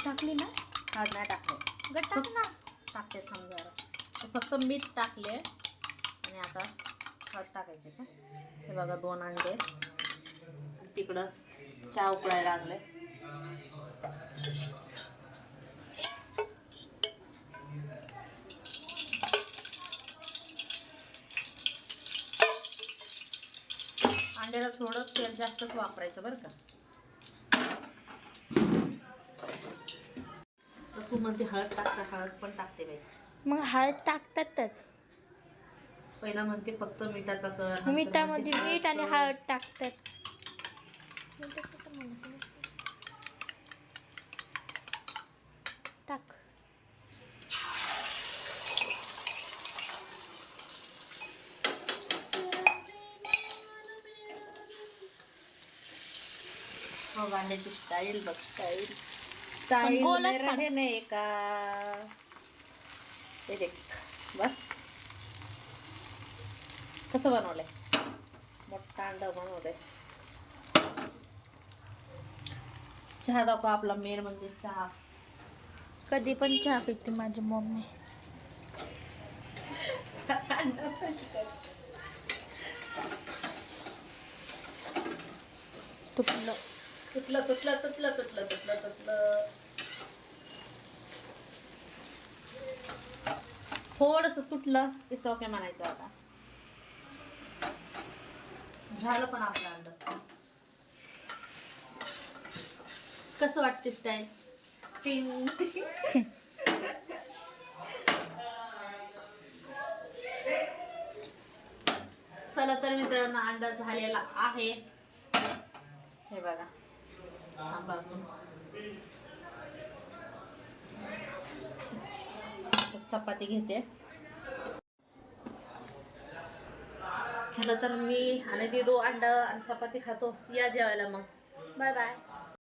टाकली ना? हळद नाही टाकले. गट टाक ना. टाकते थांब जरा. फक्त मीठ टाकले आणि आता हळद टाकायचे का. हे बघा 2 अंडे. तिकडं चहा उकळायला लागले. अंड्याला थोडं तेल जास्तच वापरायचं बरं का. तर तू म्हणते हळद टाकते, हळद पण टाकते बाई. मग हळद टाकतातच. पहिला म्हणते फक्त मिठाचा कर. मिठामध्ये मीठ आणि हळद टाकतात. टाक. हो अंड्याची स्टाईल बघ. स्टाईल गोलच में रहने का. ते देख बस कसं बनवलंय. मोठा अंडा बनवलंय. चहा दाखव. आपला मेन म्हणजे चहा. कधी पण चहा पिते माझी मम्मी. तुटलं तुटलं तुटलं तुटलं तुटलं तुटलं तुटलं. थोडस तुटलं की सौक्या म्हणायचं. आता झालं पण आपलं अंड. कसं वाटते स्टाईल. चला तर मित्रांनो अंडा झालेला आहे. हे बघा. थांबा चपाती घेते. झालं तर मी आणि दिदू अंडा आणि चपाती खातो. या जेवायला मग. Bye bye.